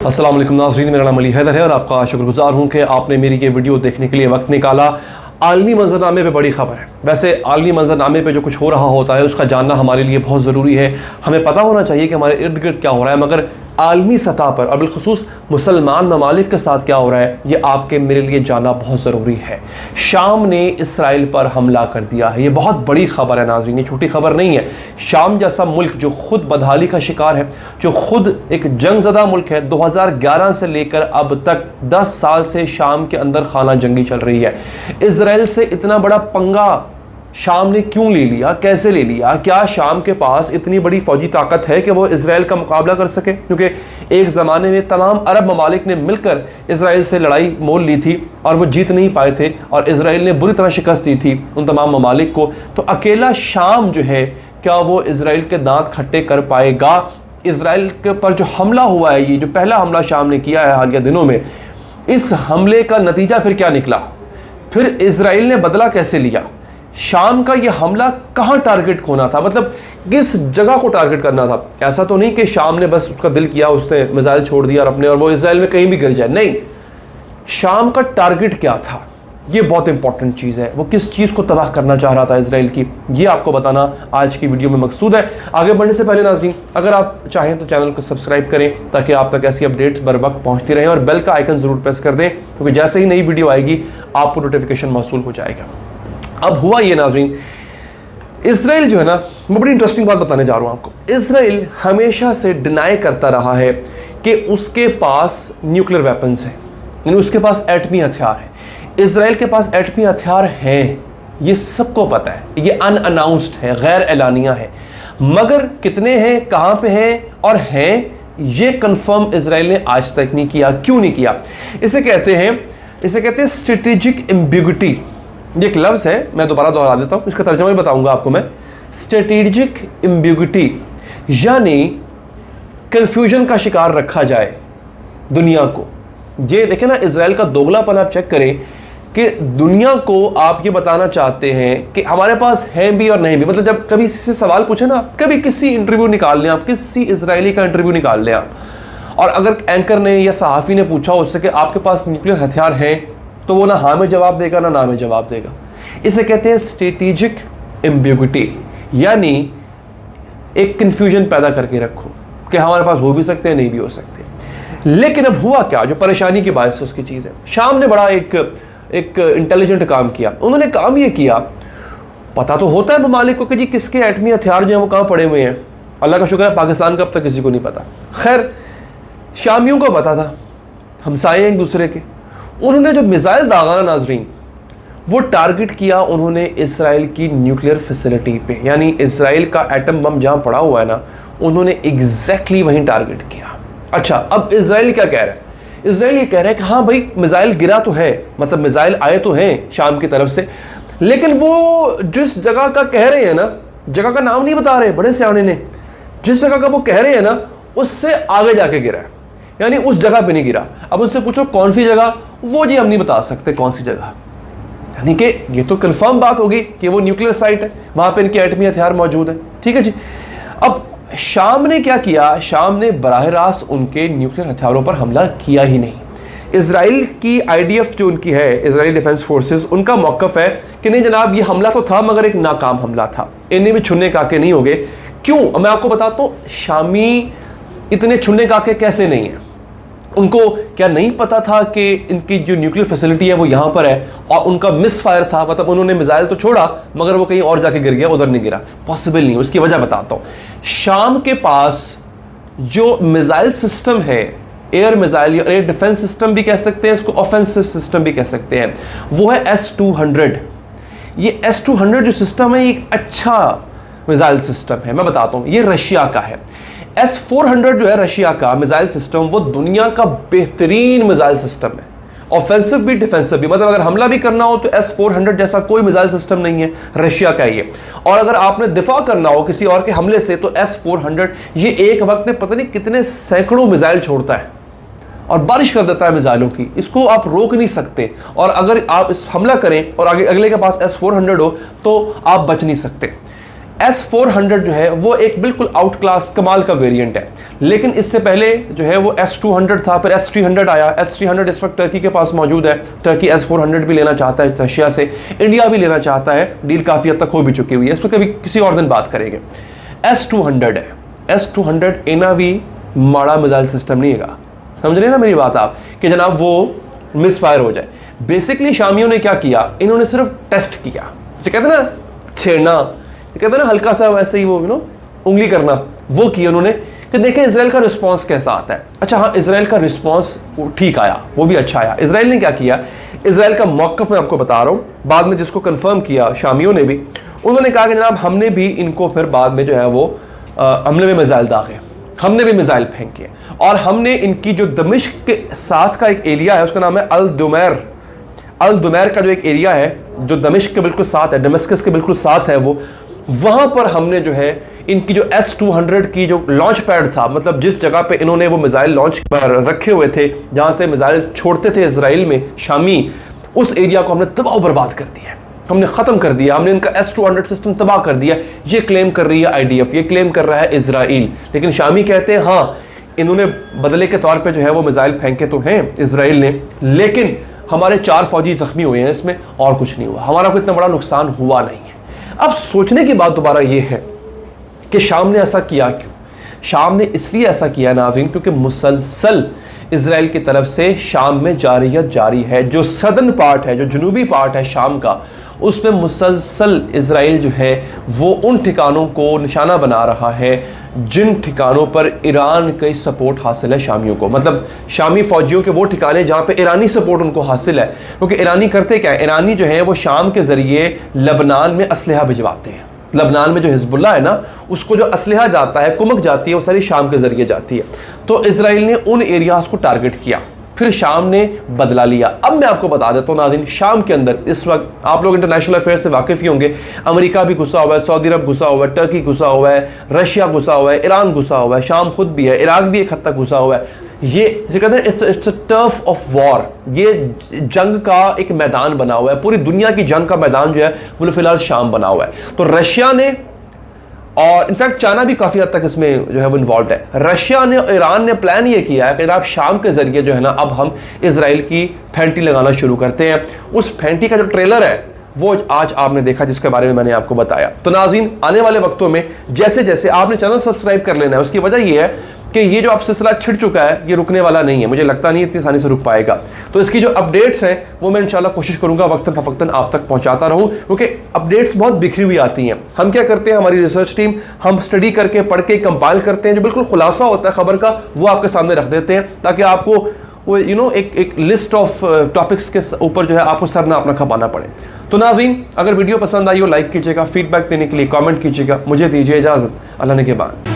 अस्सलाम वालेकुम नाज़रीन, मेरा नाम अली हैदर है और आपका शुक्रगुजार हूँ कि आपने मेरी ये वीडियो देखने के लिए वक्त निकाला। आलमी मंजरनामे पे बड़ी खबर है। वैसे आलमी मंजरनामे पे जो कुछ हो रहा होता है उसका जानना हमारे लिए बहुत ज़रूरी है। हमें पता होना चाहिए कि हमारे इर्द गिर्द क्या हो रहा है, मगर आलमी सतह पर और बिलखुसूस मुसलमान ममालिक के साथ क्या हो रहा है ये आपके मेरे लिए जानना बहुत ज़रूरी है। शाम ने इसराइल पर हमला कर दिया है। ये बहुत बड़ी खबर है नाज़रीन, ये छोटी खबर नहीं है। शाम जैसा मुल्क जो खुद बदहाली का शिकार है, जो खुद एक जंगज़दा मुल्क है, 2011 से लेकर अब तक 10 साल से शाम के अंदर खाना जंगी चल रही है। इसराइल से इतना बड़ा पंगा शाम ने क्यों ले लिया, कैसे ले लिया? क्या शाम के पास इतनी बड़ी फौजी ताकत है कि वो इसराइल का मुकाबला कर सके? क्योंकि एक ज़माने में तमाम अरब ममालिक ने मिलकर इसराइल से लड़ाई मोल ली थी और वो जीत नहीं पाए थे और इसराइल ने बुरी तरह शिकस्त दी थी उन तमाम ममालिक को। तो अकेला शाम जो है, क्या वो इसराइल के दांत खट्टे कर पाएगा? इसराइल के पर जो हमला हुआ है, ये जो पहला हमला शाम ने किया है हालिया दिनों में, इस हमले का नतीजा फिर क्या निकला? फिर इसराइल ने बदला कैसे लिया? शाम का यह हमला कहां टारगेट होना था, मतलब किस जगह को टारगेट करना था? ऐसा तो नहीं कि शाम ने बस उसका दिल किया, उसने मिसाइल छोड़ दिया और अपने और वो इसराइल में कहीं भी गिर जाए। नहीं, शाम का टारगेट क्या था? ये बहुत इंपॉर्टेंट चीज़ है। वो किस चीज़ को तबाह करना चाह रहा था इसराइल की, ये आपको बताना आज की वीडियो में मकसूद है। आगे बढ़ने से पहले नाज़रीन, अगर आप चाहें तो चैनल को सब्सक्राइब करें ताकि आप तक ऐसी अपडेट्स बर वक्त पहुँचती रहें और बेल का आइकन ज़रूर प्रेस कर दें, क्योंकि जैसे ही नई वीडियो आएगी आपको नोटिफिकेशन मौसूल हो जाएगा। अब हुआ ये नाज़रीन, इसराइल जो है ना, मैं बड़ी इंटरेस्टिंग बात बताने जा रहा हूँ आपको। इसराइल हमेशा से डिनाई करता रहा है कि उसके पास न्यूक्लियर वेपन्स हैं, यानी उसके पास एटमी हथियार है। इसराइल के पास एटमी हथियार हैं, ये सबको पता है, ये अनअनाउंस्ड है, गैर एलानिया है। मगर कितने हैं, कहाँ पे हैं और हैं, ये कंफर्म इसराइल ने आज तक नहीं किया। क्यों नहीं किया? इसे कहते हैं स्ट्रेटेजिक एम्बिग्युइटी। ये एक लफ्ज़ है, मैं दोबारा दोहरा देता हूँ, इसका तर्जुमा भी बताऊंगा आपको मैं। स्ट्रेटेजिक एम्बिग्युइटी यानी कंफ्यूजन का शिकार रखा जाए दुनिया को। ये देखें ना, इसराइल का दोगलापन आप चेक करें कि दुनिया को आप ये बताना चाहते हैं कि हमारे पास हैं भी और नहीं भी। मतलब जब कभी किसी से सवाल पूछे ना, कभी किसी इंटरव्यू निकाल लें आप, किसी इसराइली का इंटरव्यू निकाल लें आप, और अगर एंकर ने या सहाफ़ी ने पूछा उससे कि आपके पास न्यूक्लियर हथियार हैं, तो वो ना हाँ में जवाब देगा ना में जवाब देगा। इसे कहते हैं स्ट्रेटेजिक एम्बिग्युइटी, यानी एक कंफ्यूजन पैदा करके रखो कि हमारे पास हो भी सकते हैं, नहीं भी हो सकते। लेकिन अब हुआ क्या, जो परेशानी की बात से उसकी चीज़ है। शाम ने बड़ा एक इंटेलिजेंट काम किया। उन्होंने काम ये किया, पता तो होता है ममालिक को कि जी किसके एटमी हथियार जो हैं वो कहाँ पड़े हुए हैं। अल्लाह का शुक्र है पाकिस्तान का अब तक किसी को नहीं पता। खैर, शामियों को पता था, हमसाए एक दूसरे के। उन्होंने जो मिसाइल दागा ना नाजरीन, वो टारगेट किया उन्होंने इसराइल की न्यूक्लियर फैसिलिटी पे, यानी इसराइल का एटम बम जहां पड़ा हुआ है ना, उन्होंने एग्जैक्टली वहीं टारगेट किया। अच्छा, अब इसराइल क्या कह रहा है? इसराइल ये कह रहा है कि हाँ भाई, मिसाइल गिरा तो है, मतलब मिसाइल आए तो हैं शाम की तरफ से, लेकिन वो जिस जगह का कह रहे हैं ना, जगह का नाम नहीं बता रहे, बड़े सियाने ने, जिस जगह का वो कह रहे हैं ना, उससे आगे जाके गिरा है, यानी उस जगह पे नहीं गिरा। अब उनसे पूछो कौन सी जगह, वो जी हम नहीं बता सकते कौन सी जगह। यानी कि ये तो कंफर्म बात होगी कि वो न्यूक्लियर साइट है, वहां पे इनके एटमी हथियार मौजूद है। ठीक है जी। अब शाम ने क्या किया? शाम ने बराह रास्त उनके न्यूक्लियर हथियारों पर हमला किया ही नहीं। इसराइल की IDF जो उनकी है, इसराइली डिफेंस फोर्सेस, उनका मौकफ है कि नहीं जनाब, ये हमला तो था मगर एक नाकाम हमला था, इन्हें भी छुन्ने काके नहीं हो गए। क्यों? मैं आपको बताता हूँ, शामी इतने छुन्ने काके कैसे नहीं है। उनको क्या नहीं पता था कि इनकी जो न्यूक्लियर फैसिलिटी है वो यहाँ पर है, और उनका मिस फायर था, मतलब उन्होंने मिसाइल तो छोड़ा मगर वो कहीं और जाके गिर गया, उधर नहीं गिरा। पॉसिबल नहीं। उसकी वजह बताता हूँ। शाम के पास जो मिसाइल सिस्टम है, एयर मिसाइल या एयर डिफेंस सिस्टम भी कह सकते हैं इसको, ऑफेंसिव सिस्टम भी कह सकते हैं, वो है S-200। ये S-200 जो सिस्टम है, एक अच्छा मिसाइल सिस्टम है। मैं बताता हूँ, ये रशिया का है। S-400 जो है रशिया का मिसाइल सिस्टम, वो दुनिया का बेहतरीन मिसाइल सिस्टम है, ऑफेंसिव भी डिफेंसिव भी। मतलब अगर हमला भी करना हो तो S-400 जैसा कोई मिसाइल सिस्टम नहीं है, रशिया का ये। और अगर आपने दिफा करना हो किसी और के हमले से, तो S-400 ये एक वक्त में पता नहीं कितने सैकड़ों मिसाइल छोड़ता है और बारिश कर देता है मिसाइलों की। इसको आप रोक नहीं सकते, और अगर आप इस हमला करें और आगे अगले के पास S-400 हो तो आप बच नहीं सकते। S-400 जो है वो एक बिल्कुल आउट क्लास कमाल का वेरिएंट है, लेकिन इससे पहले जो है वो S-200 था, फिर S-300 आया। S-300 इस वक्त टर्की के पास मौजूद है। टर्की S-400 भी लेना चाहता है रशिया से, इंडिया भी लेना चाहता है। डील काफ़ी हद तक हो भी चुकी हुई है, इस पर कभी किसी और दिन बात करेंगे। S-200 है, S-200 इना भी माड़ा मिसाइल सिस्टम नहीं है, समझ रहे हैं ना मेरी बात आप, कि जनाब वो मिसफायर हो जाए। बेसिकली शामियों ने क्या किया, इन्होंने सिर्फ टेस्ट किया, जैसे कहते हैं ना छेड़ना, कहते हैं ना हल्का सा वैसे ही वो उंगली करना, वो किया उन्होंने कि देखें इजराइल का रिस्पांस कैसा आता है। अच्छा हाँ, इजराइल का रिस्पांस ठीक आया, वो भी अच्छा आया। इजराइल ने क्या किया, इजराइल का मौक़िफ़ मैं आपको बता रहा हूँ, बाद में जिसको कंफर्म किया शामियों ने भी, उन्होंने कहा कि जनाब हमने भी इनको फिर बाद में जो है वो हमने भी मिसाइल दागे, हमने भी मिसाइल फेंके, और हमने इनकी जो दमिश्क के साथ का एक एरिया है उसका नाम है अल दुमैर का जो एक एरिया है जो दमिश्क के बिल्कुल साथ है, दमिश्कस के बिल्कुल साथ है, वो वहाँ पर हमने जो है इनकी जो S-200 की जो लॉन्च पैड था, मतलब जिस जगह पे इन्होंने वो मिसाइल लॉन्च पर रखे हुए थे जहाँ से मिसाइल छोड़ते थे इजराइल में शामी, उस एरिया को हमने तबाह बर्बाद कर दिया, हमने ख़त्म कर दिया, हमने इनका S-200 सिस्टम तबाह कर दिया। ये क्लेम कर रही है IDF, ये क्लेम कर रहा है इजराइल, लेकिन शामी कहते हैं हाँ इन्होंने बदले के तौर पे जो है वो मिसाइल फेंके तो हैं इजराइल ने, लेकिन हमारे 4 फौजी जख्मी हुए हैं इसमें, और कुछ नहीं हुआ, हमारा कोई इतना बड़ा नुकसान हुआ नहीं है। अब सोचने की बात दोबारा ये है कि शाम ने ऐसा किया क्यों। शाम ने इसलिए ऐसा किया नाज़रीन क्योंकि मुसलसल इजराइल की तरफ से शाम में जारियत जारी है। जो सदर्न पार्ट है, जो जनूबी पार्ट है शाम का, उसमें मुसलसल इजराइल जो है वो उन ठिकानों को निशाना बना रहा है जिन ठिकानों पर ईरान की सपोर्ट हासिल है शामियों को, मतलब शामी फौजियों के वो ठिकाने जहाँ पे ईरानी सपोर्ट उनको हासिल है। क्योंकि ईरानी करते क्या है, ईरानी जो है वो शाम के ज़रिए लबनान में असलहा भिजवाते हैं। लबनान में जो हिजबुल्लाह है ना, उसको जो असलहा जाता है, कुमक जाती है, वो सारी शाम के ज़रिए जाती है। तो इजराइल ने उन एरियाज़ को टारगेट किया, फिर शाम ने बदला लिया। अब मैं आपको बता देता हूँ नाज़रीन, शाम के अंदर इस वक्त आप लोग इंटरनेशनल अफेयर से वाकिफ़ ही होंगे, अमेरिका भी घुसा हुआ है, सऊदी अरब घुसा हुआ है, टर्की घुसा हुआ है, रशिया घुसा हुआ है, ईरान घुसा हुआ है, शाम खुद भी है, इराक भी एक हद तक घुसा हुआ है। ये कहते हैं it's a turf of war, ये जंग का एक मैदान बना हुआ है, पूरी दुनिया की जंग का मैदान जो है वो फिलहाल शाम बना हुआ है। तो रशिया ने और इनफैक्ट चाइना भी काफ़ी हद तक इसमें जो है वो इन्वॉल्व है। रशिया ने और ईरान ने प्लान ये किया है कि आप शाम के ज़रिए जो है ना अब हम इजराइल की फेंटी लगाना शुरू करते हैं। उस फेंटी का जो ट्रेलर है वो आज आपने देखा, जिसके बारे में मैंने आपको बताया। तो नाज़रीन, आने वाले वक्तों में जैसे जैसे आपने चैनल सब्सक्राइब कर लेना है, उसकी वजह ये है कि ये जो अब सिलसिला छिड़ चुका है ये रुकने वाला नहीं है, मुझे लगता नहीं इतनी आसानी से रुक पाएगा। तो इसकी जो अपडेट्स हैं वो मैं इंशाल्लाह कोशिश करूंगा वक्तन फवक्तन आप तक पहुंचाता रहूं, क्योंकि अपडेट्स बहुत बिखरी हुई आती हैं। हम क्या करते हैं, हमारी रिसर्च टीम, हम स्टडी करके पढ़ के कंपाइल करते हैं, जो बिल्कुल खुलासा होता है खबर का वो आपके सामने रख देते हैं, ताकि आपको वो एक लिस्ट ऑफ टॉपिक्स के ऊपर जो है आपको सर ना अपना खपाना पड़े। तो नाज़रीन, अगर वीडियो पसंद आई हो लाइक कीजिएगा, फीडबैक देने के लिए कमेंट कीजिएगा। मुझे दीजिए इजाज़त, अल्लाह ने के बाद।